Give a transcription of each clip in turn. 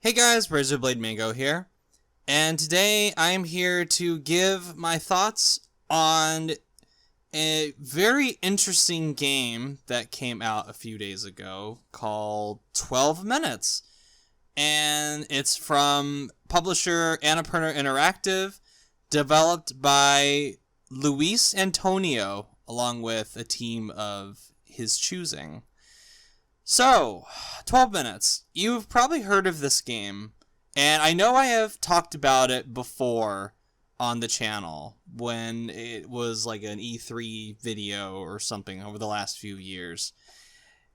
Hey guys, Razorblade Mango here, and today I am here to give my thoughts on a very interesting game that came out a few days ago called 12 Minutes, and it's from publisher Annapurna Interactive, developed by Luis Antonio, along with a team of his choosing. So, 12 Minutes. You've probably heard of this game, and I know I have talked about it before on the channel when it was like an E3 video or something over the last few years,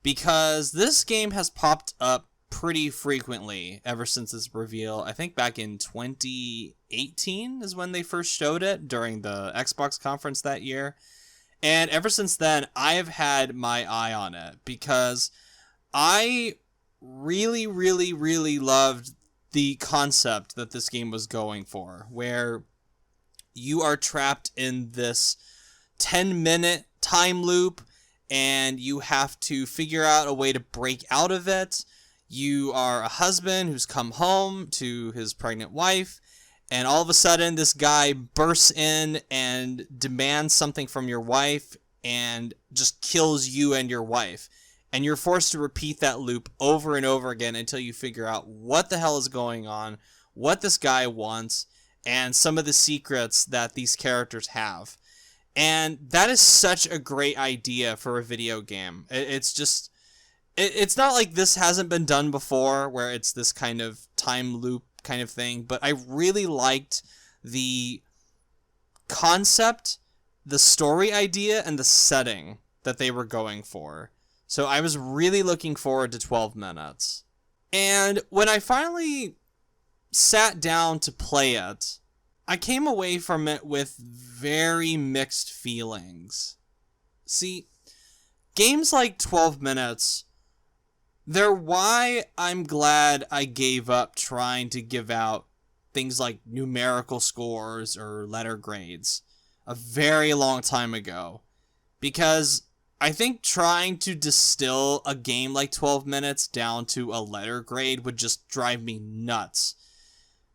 because this game has popped up pretty frequently ever since its reveal. I think back in 2018 is when they first showed it during the Xbox conference that year, and ever since then I've had my eye on it because I really loved the concept that this game was going for, where you are trapped in this 10-minute time loop and you have to figure out a way to break out of it. You are a husband who's come home to his pregnant wife, and all of a sudden this guy bursts in and demands something from your wife and just kills you and your wife. And you're forced to repeat that loop over and over again until you figure out what the hell is going on, what this guy wants, and some of the secrets that these characters have. And that is such a great idea for a video game. It's not like this hasn't been done before, where it's this kind of time loop kind of thing, but I really liked the concept, the story idea, and the setting that they were going for. So I was really looking forward to 12 Minutes. And when I finally sat down to play it, I came away from it with very mixed feelings. See, games like 12 Minutes, they're why I'm glad I gave up trying to give out things like numerical scores or letter grades a very long time ago. Because I think trying to distill a game like 12 Minutes down to a letter grade would just drive me nuts.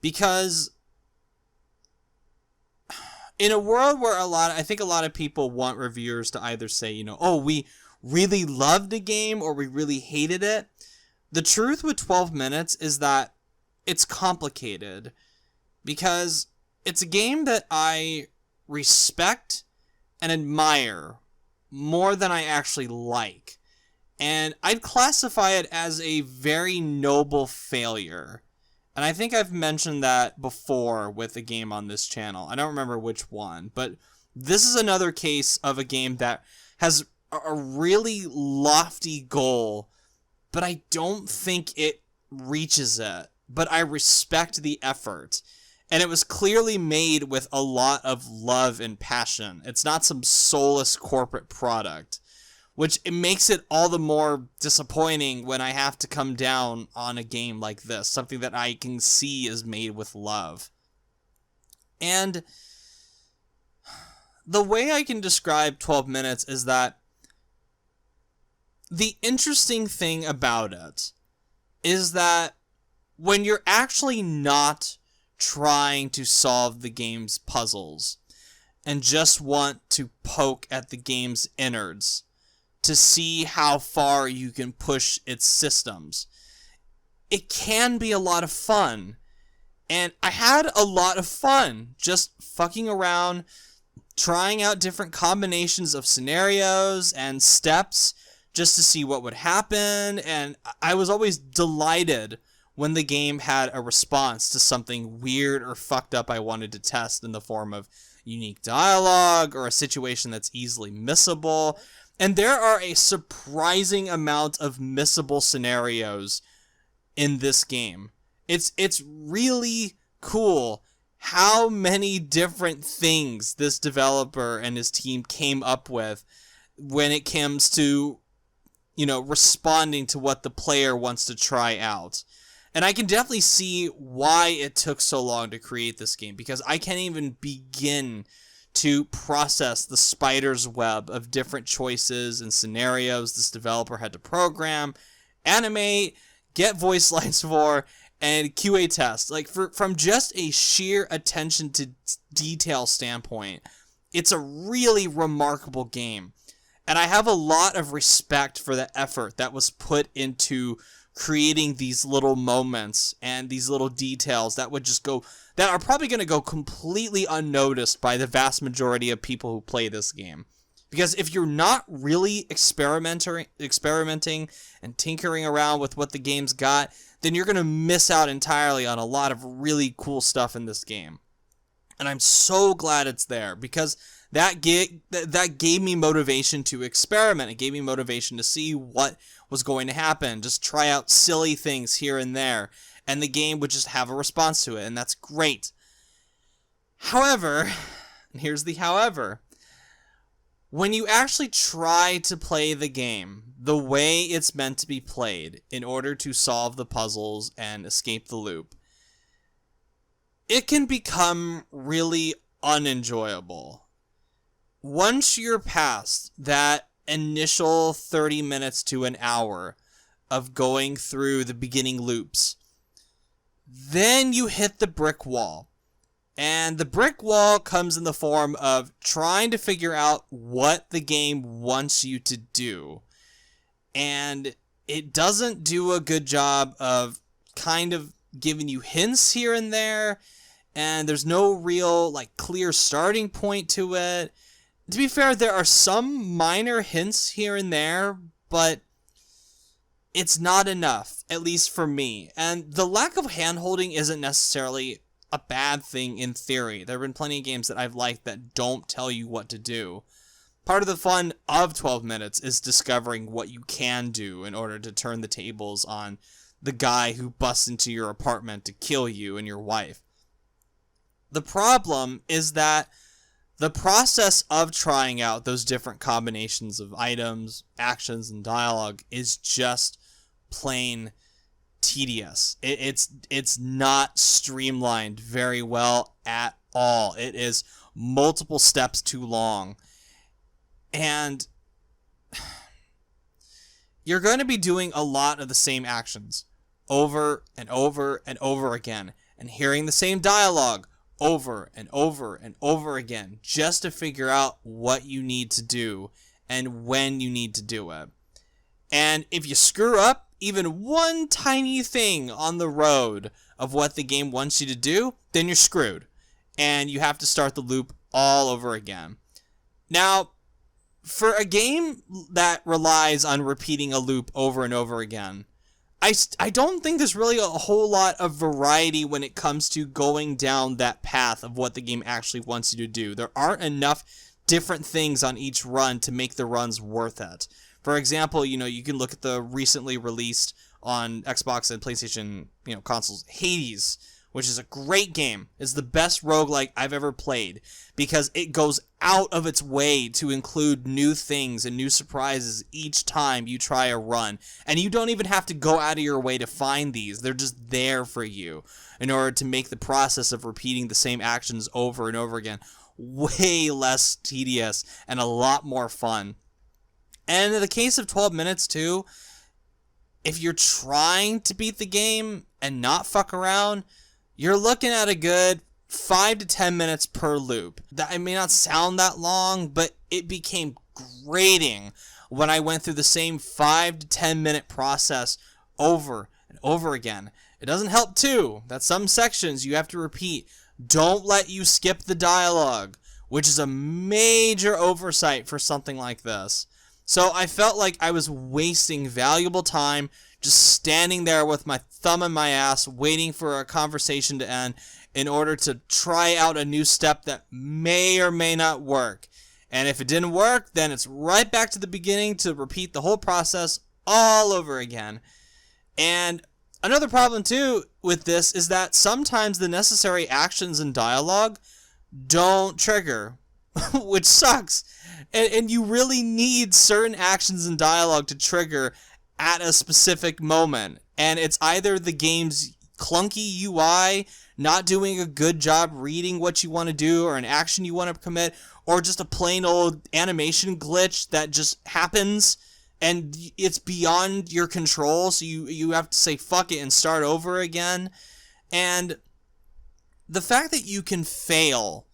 Because in a world where I think a lot of people want reviewers to either say, oh, we really loved a game or we really hated it. The truth with 12 Minutes is that it's complicated, because it's a game that I respect and admire more than I actually like. And I'd classify it as a very noble failure. And I think I've mentioned that before with a game on this channel. I don't remember which one, but this is another case of a game that has a really lofty goal, but I don't think it reaches it. But I respect the effort. And it was clearly made with a lot of love and passion. It's not some soulless corporate product, which it makes it all the more disappointing when I have to come down on a game like this, something that I can see is made with love. And the way I can describe 12 Minutes is that the interesting thing about it is that when you're actually not trying to solve the game's puzzles and just want to poke at the game's innards to see how far you can push its systems, it can be a lot of fun. And I had a lot of fun just fucking around, trying out different combinations of scenarios and steps just to see what would happen. And I was always delighted when the game had a response to something weird or fucked up I wanted to test in the form of unique dialogue or a situation that's easily missable. And there are a surprising amount of missable scenarios in this game. It's really cool how many different things this developer and his team came up with when it comes to, responding to what the player wants to try out. And I can definitely see why it took so long to create this game, because I can't even begin to process the spider's web of different choices and scenarios this developer had to program, animate, get voice lines for, and QA test. Like, from just a sheer attention to detail standpoint, it's a really remarkable game. And I have a lot of respect for the effort that was put into creating these little moments and these little details that are probably going to go completely unnoticed by the vast majority of people who play this game. Because if you're not really experimenting and tinkering around with what the game's got, then you're going to miss out entirely on a lot of really cool stuff in this game. And I'm so glad it's there, because that gave me motivation to experiment. It gave me motivation to see what was going to happen, just try out silly things here and there, and the game would just have a response to it, and that's great. However, and here's the however, when you actually try to play the game the way it's meant to be played in order to solve the puzzles and escape the loop, it can become really unenjoyable. Once you're past that initial 30 minutes to an hour of going through the beginning loops, then you hit the brick wall. And the brick wall comes in the form of trying to figure out what the game wants you to do. And it doesn't do a good job of kind of giving you hints here and there. And there's no real, clear starting point to it. To be fair, there are some minor hints here and there, but it's not enough, at least for me. And the lack of hand-holding isn't necessarily a bad thing in theory. There have been plenty of games that I've liked that don't tell you what to do. Part of the fun of 12 minutes is discovering what you can do in order to turn the tables on the guy who busts into your apartment to kill you and your wife. The problem is that the process of trying out those different combinations of items, actions, and dialogue is just plain tedious. It's not streamlined very well at all. It is multiple steps too long. And you're going to be doing a lot of the same actions over and over and over again, and hearing the same dialogue over and over and over again, just to figure out what you need to do and when you need to do it. And if you screw up even one tiny thing on the road of what the game wants you to do, then you're screwed, and you have to start the loop all over again. Now, for a game that relies on repeating a loop over and over again, I don't think there's really a whole lot of variety when it comes to going down that path of what the game actually wants you to do. There aren't enough different things on each run to make the runs worth it. For example, you can look at the recently released on Xbox and PlayStation, consoles, Hades, which is a great game. It's the best roguelike I've ever played, because it goes out of its way to include new things and new surprises each time you try a run. And you don't even have to go out of your way to find these. They're just there for you in order to make the process of repeating the same actions over and over again way less tedious and a lot more fun. And in the case of 12 minutes too, if you're trying to beat the game and not fuck around, you're looking at a good 5 to 10 minutes per loop. That may not sound that long, but it became grating when I went through the same 5 to 10 minute process over and over again. It doesn't help too that some sections you have to repeat don't let you skip the dialogue, which is a major oversight for something like this. So I felt like I was wasting valuable time just standing there with my thumb in my ass waiting for a conversation to end in order to try out a new step that may or may not work. And if it didn't work, then it's right back to the beginning to repeat the whole process all over again. And another problem too with this is that sometimes the necessary actions and dialogue don't trigger, which sucks. And you really need certain actions and dialogue to trigger at a specific moment. And it's either the game's clunky UI, not doing a good job reading what you want to do, or an action you want to commit, or just a plain old animation glitch that just happens and it's beyond your control, so you have to say fuck it and start over again. And the fact that you can fail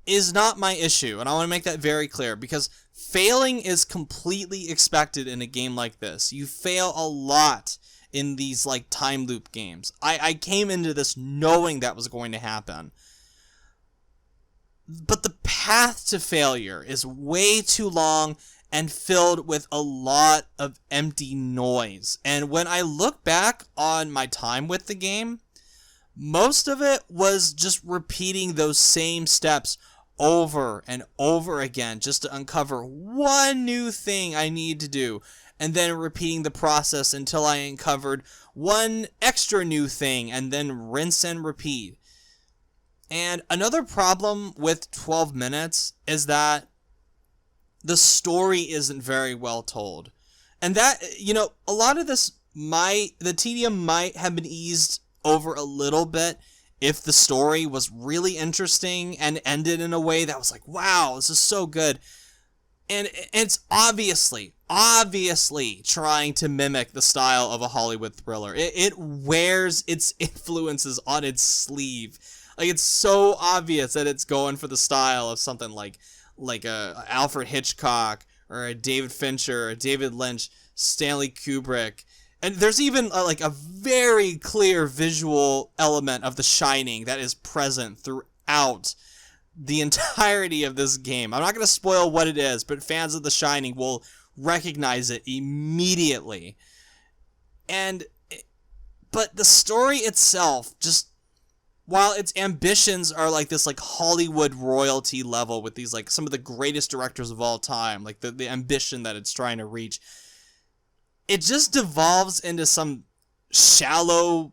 is not my issue, and I want to make that very clear, because failing is completely expected in a game like this. You fail a lot in these like time loop games. I came into this knowing that was going to happen. But the path to failure is way too long and filled with a lot of empty noise. And when I look back on my time with the game, most of it was just repeating those same steps over and over again just to uncover one new thing I need to do, and then repeating the process until I uncovered one extra new thing, and then rinse and repeat. And another problem with 12 minutes is that the story isn't very well told. And that, a lot of this the tedium might have been eased over a little bit if the story was really interesting and ended in a way that was like, wow, this is so good. And it's obviously trying to mimic the style of a Hollywood thriller. It wears its influences on its sleeve. Like, it's so obvious that it's going for the style of something like a Alfred Hitchcock or a David Fincher or a David Lynch, Stanley Kubrick. And there's even a very clear visual element of The Shining that is present throughout the entirety of this game. I'm not going to spoil what it is, but fans of The Shining will recognize it immediately. But the story itself, just while its ambitions are like this like Hollywood royalty level with these like some of the greatest directors of all time, like the ambition that it's trying to reach, it just devolves into some shallow,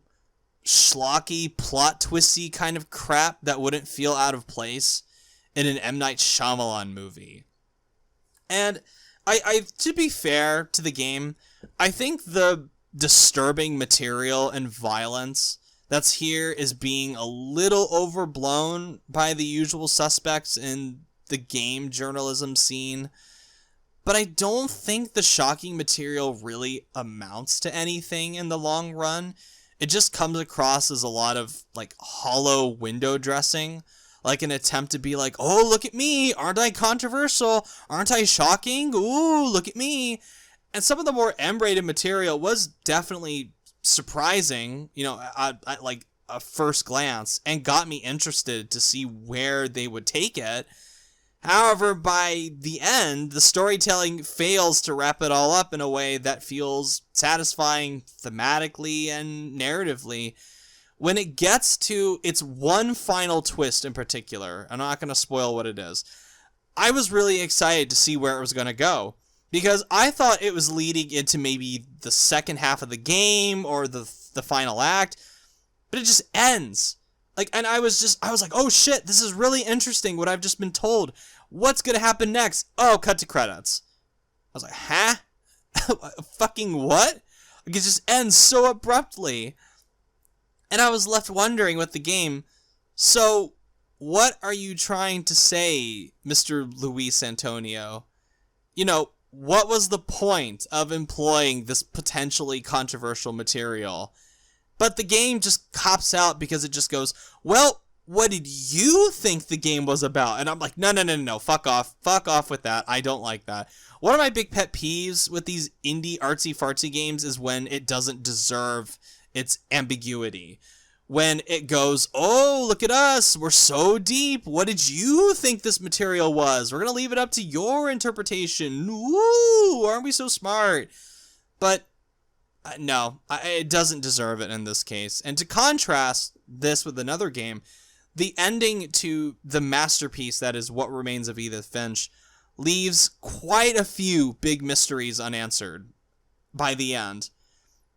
schlocky, plot twisty kind of crap that wouldn't feel out of place in an M. Night Shyamalan movie. And I to be fair to the game, I think the disturbing material and violence that's here is being a little overblown by the usual suspects in the game journalism scene. But I don't think the shocking material really amounts to anything in the long run. It just comes across as a lot of, like, hollow window dressing. Like an attempt to be like, oh, look at me, aren't I controversial? Aren't I shocking? Ooh, look at me. And some of the more M-rated material was definitely surprising, at like a first glance, and got me interested to see where they would take it. However, by the end, the storytelling fails to wrap it all up in a way that feels satisfying thematically and narratively. When it gets to its one final twist in particular, I'm not going to spoil what it is, I was really excited to see where it was going to go, because I thought it was leading into maybe the second half of the game or the final act, but it just ends. And I was like, oh shit, this is really interesting what I've just been told. What's going to happen next? Oh, cut to credits. I was like, huh? Fucking what? It just ends so abruptly. And I was left wondering with the game, so what are you trying to say, Mr. Luis Antonio? What was the point of employing this potentially controversial material? But the game just cops out because it just goes, well, what did you think the game was about? And I'm like, no, fuck off with that. I don't like that. One of my big pet peeves with these indie artsy-fartsy games is when it doesn't deserve its ambiguity. When it goes, oh, look at us, we're so deep, what did you think this material was? We're gonna leave it up to your interpretation. Woo, aren't we so smart? But no, it doesn't deserve it in this case. And to contrast this with another game, the ending to the masterpiece that is What Remains of Edith Finch leaves quite a few big mysteries unanswered by the end.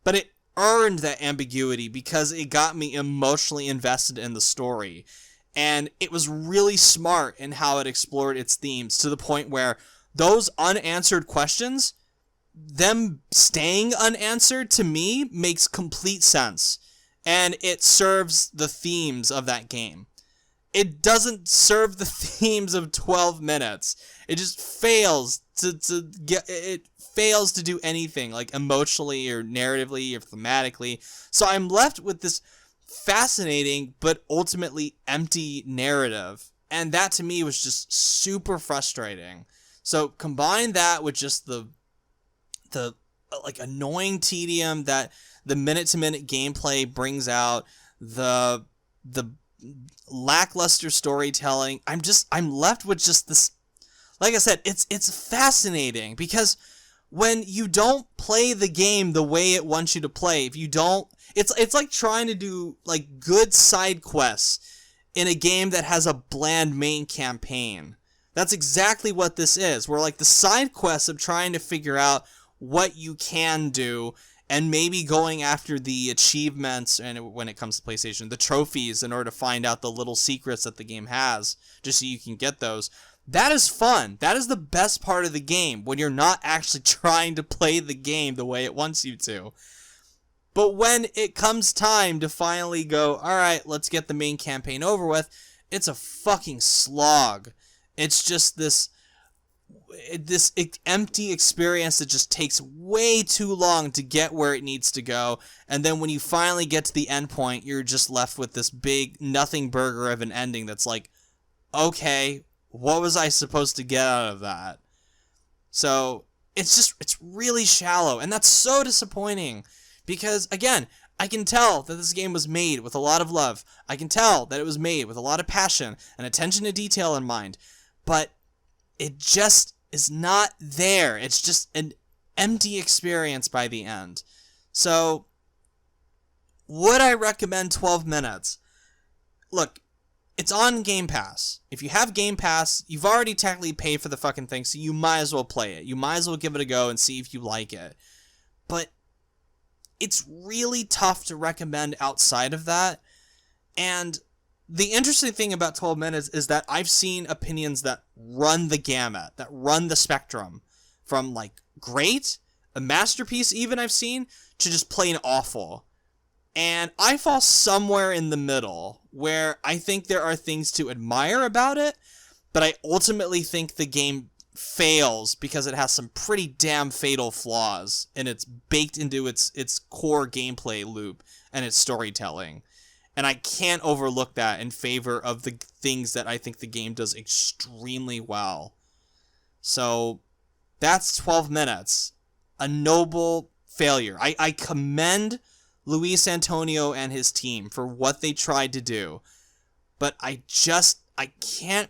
But it earned that ambiguity because it got me emotionally invested in the story. And it was really smart in how it explored its themes to the point where those unanswered questions, them staying unanswered, to me makes complete sense. And it serves the themes of that game. it doesn't serve the themes of 12 minutes. It just fails it fails to do anything, like emotionally or narratively or thematically. So I'm left with this fascinating but ultimately empty narrative. And that to me was just super frustrating. So combine that with just the like annoying tedium that the minute-to-minute gameplay brings out, the lackluster storytelling. I'm left with just this. Like I said, it's fascinating because when you don't play the game the way it wants you to play, if you don't, it's like trying to do like good side quests in a game that has a bland main campaign. That's exactly what this is. Where like the side quests of trying to figure out what you can do and maybe going after the achievements, and when it comes to PlayStation, the trophies in order to find out the little secrets that the game has, just so you can get those. That is fun. That is the best part of the game, when you're not actually trying to play the game the way it wants you to. But when it comes time to finally go, alright, let's get the main campaign over with, it's a fucking slog. It's just this empty experience that just takes way too long to get where it needs to go, and then when you finally get to the end point, you're just left with this big nothing burger of an ending that's like, okay, what was I supposed to get out of that? So it's really shallow, and that's so disappointing, because again, I can tell that this game was made with a lot of love. I can tell that it was made with a lot of passion and attention to detail in mind, but it just is not there. It's just an empty experience by the end. So, would I recommend 12 minutes? Look, it's on Game Pass. If you have Game Pass, you've already technically paid for the fucking thing, so you might as well play it. You might as well give it a go and see if you like it. But it's really tough to recommend outside of that. And the interesting thing about 12 minutes is that I've seen opinions that run the gamut, that run the spectrum, from like great, a masterpiece even I've seen, to just plain awful. And I fall somewhere in the middle, where I think there are things to admire about it, but I ultimately think the game fails because it has some pretty damn fatal flaws, and it's baked into its core gameplay loop and its storytelling. And I can't overlook that in favor of the things that I think the game does extremely well. So, that's 12 minutes. A noble failure. I commend Luis Antonio and his team for what they tried to do. But I can't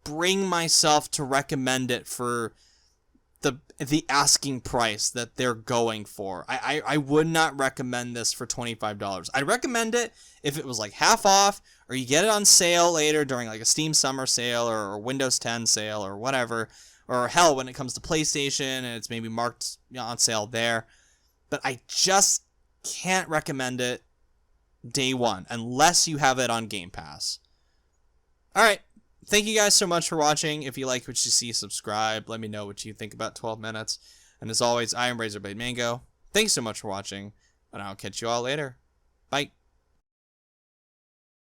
bring myself to recommend it for the asking price that they're going for. I would not recommend this for $25. I'd recommend it if it was like half off, or you get it on sale later during like a Steam Summer Sale or a Windows 10 sale or whatever, or hell, when it comes to PlayStation and it's maybe marked on sale there. But I just can't recommend it day one unless you have it on Game Pass. Alright, thank you guys so much for watching. If you like what you see, subscribe. Let me know what you think about 12 minutes. And as always, I am Razorblade Mango. Thanks so much for watching, and I'll catch you all later. Bye.